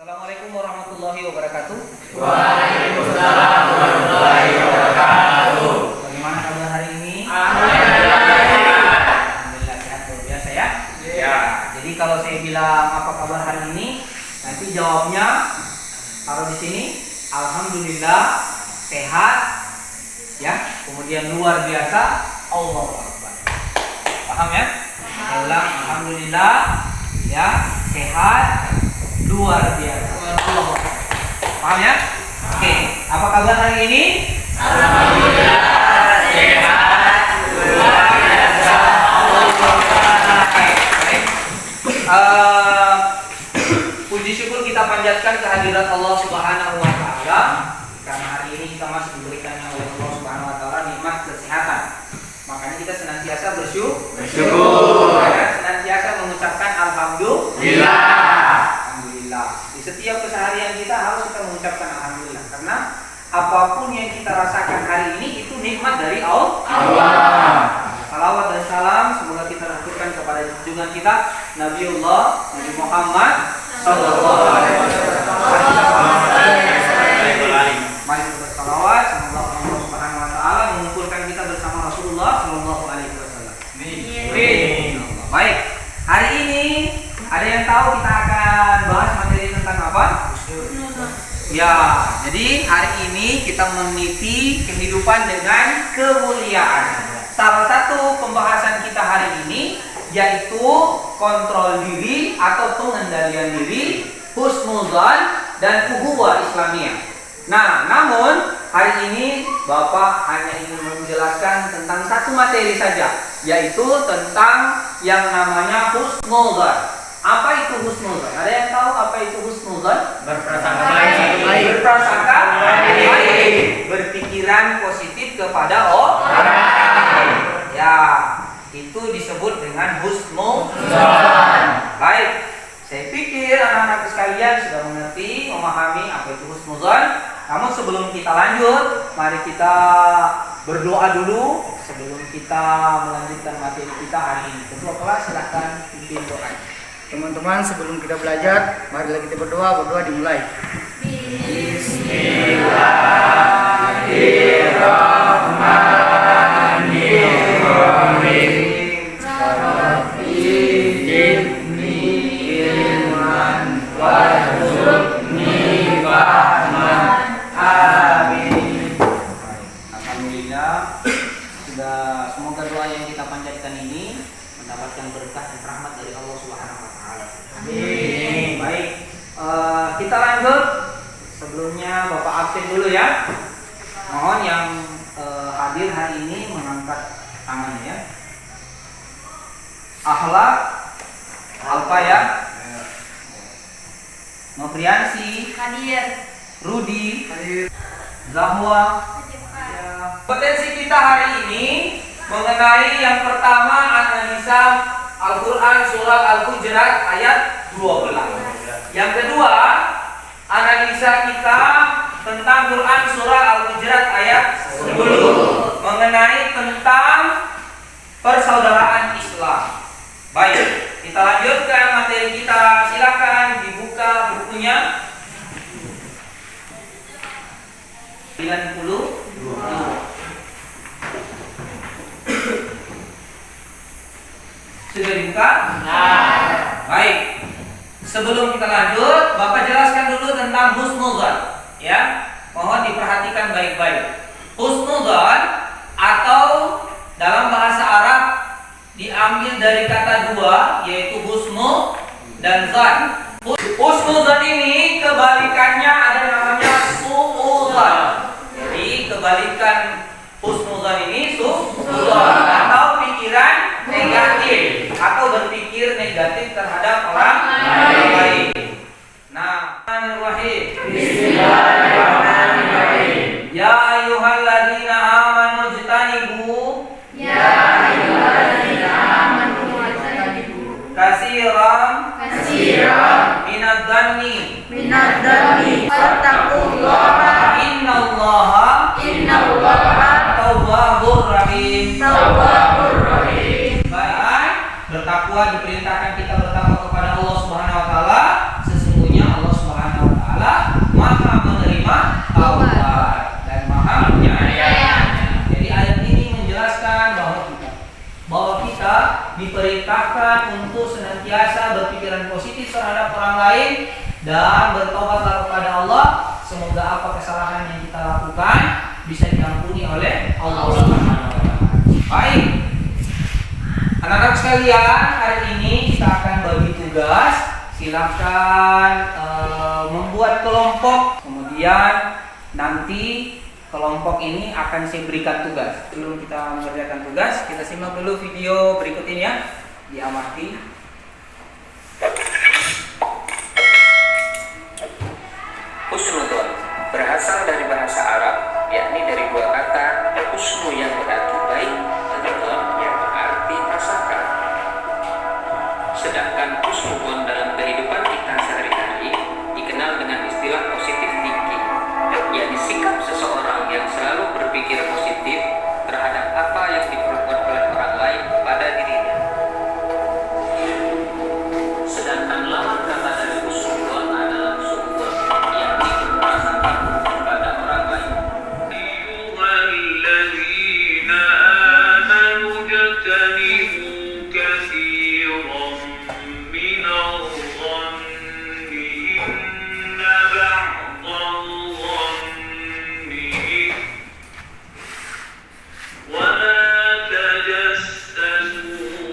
Assalamualaikum warahmatullahi wabarakatuh. Waalaikumsalam warahmatullahi wabarakatuh. Bagaimana kabar hari ini? Alhamdulillah sehat luar biasa ya. Ya. Jadi kalau saya bilang apa kabar hari ini, nanti jawabnya kalau di sini alhamdulillah sehat ya. Kemudian luar biasa, Allahu Akbar. Paham ya? Saya ulang, alhamdulillah ya, sehat luar biasa. Allahu Akbar. Paham ya? Oke, apa kabar hari ini? Alhamdulillah sehat luar biasa. Puji syukur kita panjatkan kehadirat Allah Subhanahu wa taala karena hari ini kita masih diberikannya oleh Allah Subhanahu wa taala nikmat kesehatan. Makanya kita senantiasa bersyukur. Senantiasa mengucapkan alhamdulillah. Alhamdulillah. Di setiap keseharian kita harus kita mengucapkan alhamdulillah karena apapun yang kita rasakan hari ini itu nikmat dari Allah. Salawat dan salam semoga kita lakukan kepada junjungan kita Nabiullah Nabi Muhammad sallallahu alaihi wasallam. Mari kita bersalawat, semoga Allah Subhanahu wa taala mengumpulkan kita bersama Rasulullah sallallahu alaihi wasallam. Amin. Baik. Hari ini ada yang tahu kita akan bahas materi tentang apa? Ya, jadi hari ini kita meniti kehidupan dengan kemuliaan. Salah satu pembahasan kita hari ini yaitu kontrol diri atau pengendalian diri, husnuzan dan ukhuwah Islamiyah. Nah, namun hari ini Bapak hanya ingin menjelaskan tentang satu materi saja, yaitu tentang yang namanya husnuzan. Apa itu husnuzan? Ada yang tahu apa itu husnuzan? Berprasangka baik. Berprasangka baik. Berpikiran positif kepada orang. Ya, itu disebut dengan husnuzan. Baik, saya pikir anak-anak sekalian sudah mengerti, memahami apa itu husnuzan. Namun sebelum kita lanjut, mari kita berdoa dulu sebelum kita melanjutkan materi kita hari ini. Ketua kelas silakan pimpin doa. Teman-teman, sebelum kita belajar, marilah kita berdoa. Berdoa dimulai. Bismillahirrahmanirrahim. Alhamdulillah, sudah semoga doa yang kita panjatkan ini mendapatkan berkah dan rahmat dari Allah Subhanahu wa taala. Amin. Baik. Kita lanjut. Sebelumnya Bapak absen dulu ya. Mohon yang hadir hari ini mengangkat tangannya ya. Akhlak apa ya? Nopriansi, Hadir. Rudi, Zahwa. Potensi kita hari ini mengenai yang pertama analisa Al-Quran Surah Al-Hujurat ayat 12. Yang kedua analisa kita tentang Quran Surah Al-Hujurat ayat 10 mengenai tentang persaudaraan Islam. Baik, kita lanjutkan materi kita. Silakan dibuka bukunya. 92. Sudah dibuka? Baik. Sebelum kita lanjut, Bapak jelaskan dulu tentang husnuzan, ya. Mohon diperhatikan baik-baik. Husnuzan atau dalam bahasa Arab diambil dari kata dua, yaitu husnu dan zan. Husnuzan ini kebalikannya ada namanya su'uzan. Jadi kebalikan husnuzan ini su'uzan atau pikiran negatif atau berpikir negatif terhadap orang lain. Nah, Bismillahirrahmanirrahim. Ya ayyuhalladzina amanu jtanibu kasiran minadh-dhanni fattaqullaha innallaha tawwabur rahim. Baik, bertakwa diperintahkan kita bertakwa kepada Allah Subhanahu wa taala. Sesungguhnya Allah Subhanahu diperintahkan untuk senantiasa berpikiran positif terhadap orang lain dan bertobatlah kepada Allah. Semoga apa kesalahan yang kita lakukan bisa diampuni oleh Allah Subhanahu wa taala. Baik. Anak-anak sekalian, hari ini kita akan bagi tugas. Silakan membuat kelompok. Kemudian nanti kelompok ini akan saya berikan tugas. Sebelum kita mengerjakan tugas, kita simak dulu video berikut ini ya. Diamati. Husnudon berasal dari bahasa Arab, yakni dari dua kata husnu yang berarti baik dan don yang berarti prasangka. Sedangkan husnudon dalam kehidupan kita sehari-hari dikenal dengan istilah positive thinking, yakni sikap seseorang yang selalu berpikir positif terhadap apa yang diperbuat oleh orang lain pada dirinya. Sedangkan lawan kata dari husnudon adalah su'udon, yakni berprasangka kepada orang lain. ayyuhalladzina amanu jtanibu katsiran minadh dhanni inna ba'dadh-dhanni wa la tajassasu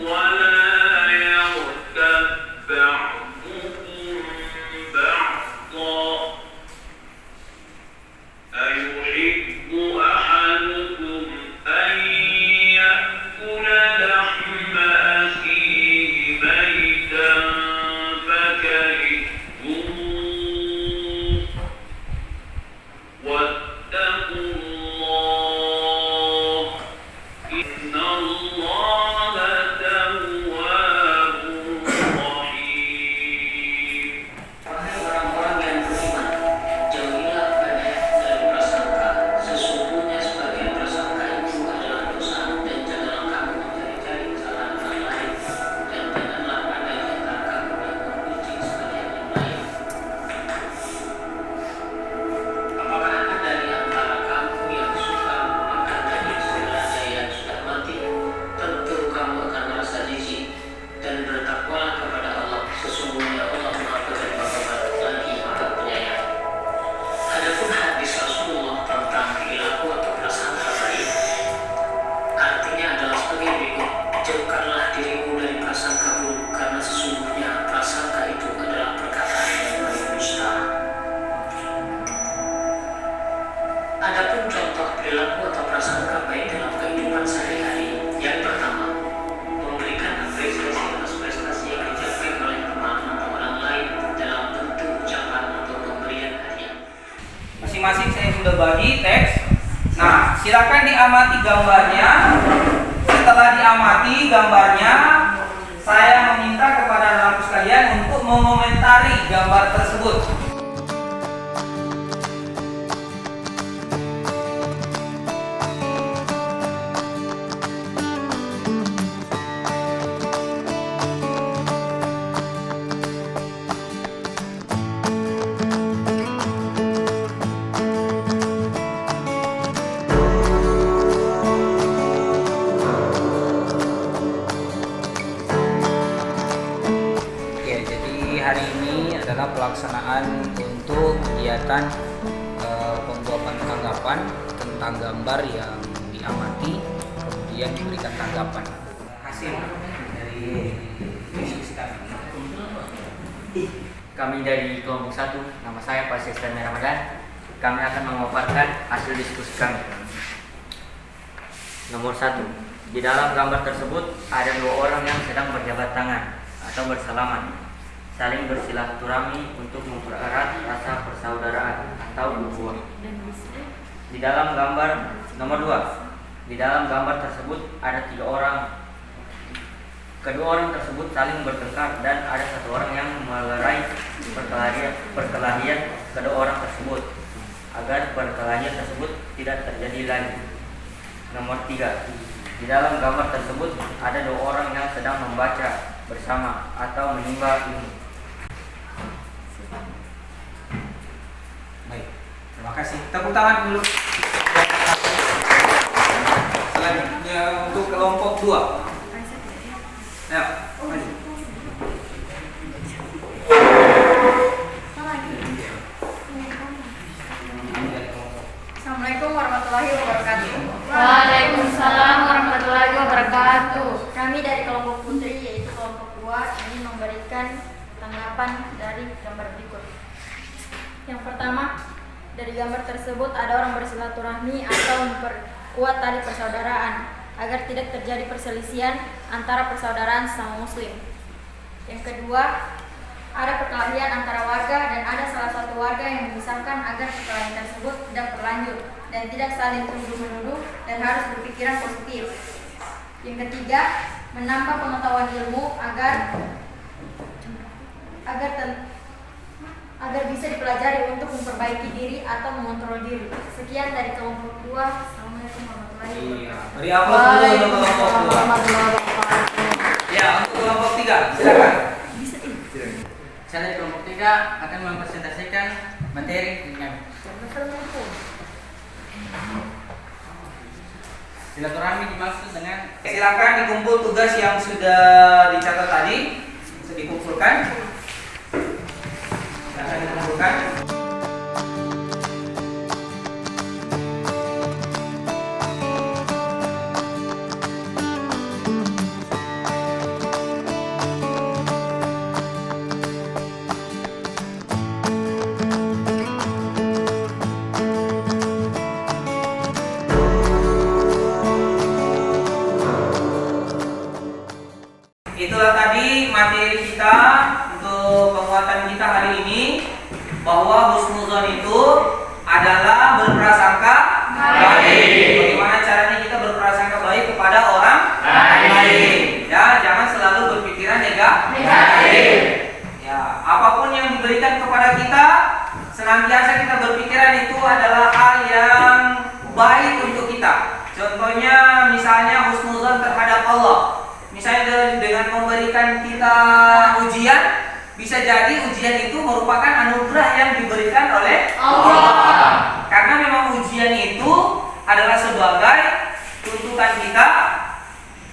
wa la yaghtab ba'dukum ba'dhan ayuhibbu ahadukum an ya'kula lahma akhihi maytan fakarihtumu wattaqullah innallaha tawwabur rahim. Wahai orang-orang yang beriman, jauhilah banyak dari prasangka. Sesungguhnya sebagian prasangka itu adalah dosa, dan janganlah kamu mencari-cari kesalahan orang lain, dan janganlah ada di antara kamu yang membenci sekalian yang lain. Apakah ada di antara kamu yang suka makan daging saudaranya yang sudah mati? Tentu kamu akan merasa jijik, dan bertakwalah kepada Allah. Sesungguhnya Allah Maha Penerima Taubat lagi Maha Penyayang. Adapun hadis Rasulullah tentang perilaku atau prasangka baik, artinya adalah sebagai berikut: jauhkanlah dirimu dari prasangka buruk, karena sesungguhnya prasangka itu adalah perkataan yang paling dusta. Adapun contoh perilaku atau prasangka baik dalam kehidupan sehari-hari, yang pertama, memberikan apresiasi atas prestasi yang dicapai oleh teman atau orang lain dalam bentuk ucapan atau pemberian hadiah. Masing-masing saya sudah bagi teks. Nah, silakan diamati gambarnya. Setelah diamati gambarnya, saya meminta kepada anak-anak sekalian untuk mengomentari gambar tersebut. Ya, jadi hari ini adalah pelaksanaan untuk kegiatan pembuatan tanggapan tentang gambar yang diamati, kemudian diberikan tanggapan hasil dari diskusi kami. Kami dari kelompok 1, nama saya Pak Sestani Ramadan. Kami akan memaparkan hasil diskusi kami. Nomor 1, di dalam gambar tersebut ada dua orang yang sedang berjabat tangan atau bersalaman, saling bersilaturahmi untuk mempererat rasa persaudaraan atau ukhuwah. Di dalam gambar nomor 2, di dalam gambar tersebut ada 3 orang. Kedua orang tersebut saling bertengkar dan ada satu orang yang melerai perkelahian kedua orang tersebut agar perkelahian tersebut tidak terjadi lagi. Nomor 3, di dalam gambar tersebut ada 2 orang yang sedang membaca bersama atau menimba ilmu. Baik, terima kasih. Tepuk tangan dulu. Selanjutnya untuk kelompok 2. Yang pertama, dari gambar tersebut ada orang bersilaturahmi atau memperkuat tali persaudaraan agar tidak terjadi perselisihan antara persaudaraan sesama muslim. Yang kedua, ada perkelahian antara warga dan ada salah satu warga yang memisahkan agar perkelahian tersebut tidak berlanjut dan tidak saling tuduh-menuduh dan harus berpikiran positif. Yang ketiga, menambah pengetahuan ilmu agar bisa dipelajari untuk memperbaiki diri atau mengontrol diri. Sekian dari kelompok 2. Assalamualaikum warahmatullahi wabarakatuh. Iya. Beri aplaus dulu untuk kelompok 2. Ya, untuk kelompok 3, silakan. Saya dari kelompok 3 akan mempresentasikan materi dengan silaturahmi dimaksud dengan Silakan dikumpul tugas yang sudah dicatat tadi, bisa dikumpulkan. Silakan dikumpulkan. Itulah tadi materi kita untuk penguatan kita hari ini, bahwa husnuzon itu adalah berprasangka baik. Bagaimana caranya kita berprasangka baik kepada orang lain? Ya, jangan selalu berpikiran negatif. Ya, apapun yang diberikan kepada kita, senantiasa kita berpikiran itu adalah hal yang baik untuk kita. Contohnya, misalnya husnuzon terhadap Allah. Misalnya dengan memberikan kita ujian, bisa jadi ujian itu merupakan anugerah yang diberikan oleh Allah. Karena memang ujian itu adalah sebagai tuntutan kita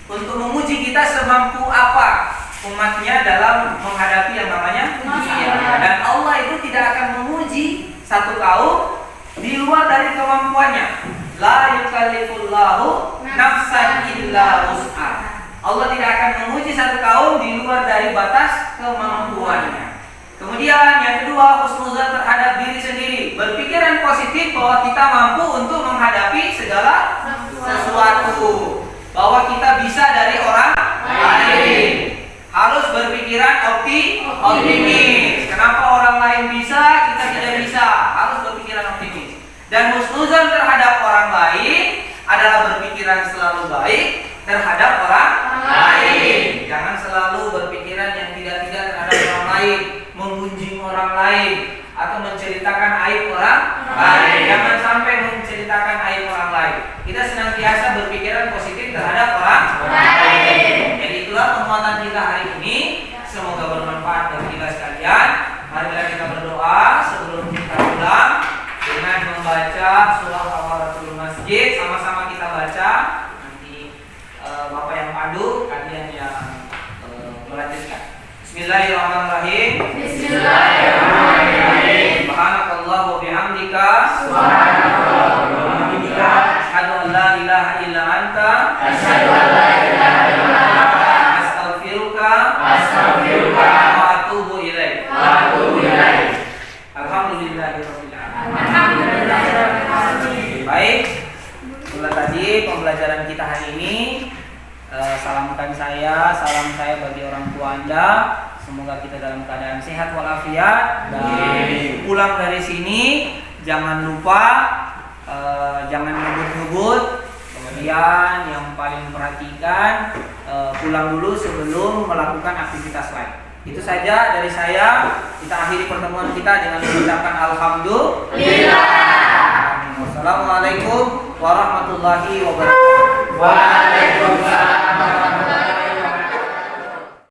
untuk menguji kita semampu apa umatnya dalam menghadapi yang namanya ujian. Dan Allah itu tidak akan menguji satu kaum di luar dari kemampuannya. La yukallifullahu nafsan illa wus'aha. Allah tidak akan menguji satu kaum di luar dari batas kemampuannya. Kemudian yang kedua, husnuzon terhadap diri sendiri. Berpikiran positif bahwa kita mampu untuk menghadapi segala sesuatu. Bahwa kita bisa dari orang lain. Harus berpikiran optimis. Kenapa orang lain bisa, kita tidak bisa? Harus berpikiran optimis. Dan husnuzon terhadap orang lain adalah berpikiran selalu baik terhadap orang lain. Jangan selalu berpikiran yang tidak-tidak terhadap orang lain, menggunjing orang lain atau menceritakan aib orang lain. Jangan sampai menceritakan aib orang lain. Kita senantiasa berpikiran positif terhadap orang lain. Jadi itulah penguatan kita hari ini. Semoga bermanfaat bagi kita sekalian. Marilah kita berdoa sebelum kita pulang dengan membaca surah Al-Fatihah Masjid. Sama-sama kita baca. Bapak yang pandu, kalian yang melanjutkan. Bismillahirrahmanirrahim. Bismillahirrahmanirrahim. Subhanakallah wa bihamdika. Subhanakallah wa bihamdika. Asyhadu an la ilaha illa anta. Asyhadu an la ilaha illa anta. Astaghfiruka. Astaghfiruka. Wa atubu ilaik. Wa atubu ilaik. Alhamdulillahirabbil alamin. Baik. Itulah tadi pembelajaran kita hari ini. Salam saya bagi orang tua Anda. Semoga kita dalam keadaan sehat walafiat. Dan pulang dari sini jangan lupa jangan ngebut-ngebut. Kemudian yang paling perhatikan pulang dulu sebelum melakukan aktivitas lain. Itu saja dari saya. Kita akhiri pertemuan kita dengan mengucapkan alhamdulillah. Wassalamualaikum warahmatullahi wabarakatuh. Waalaikumsalam.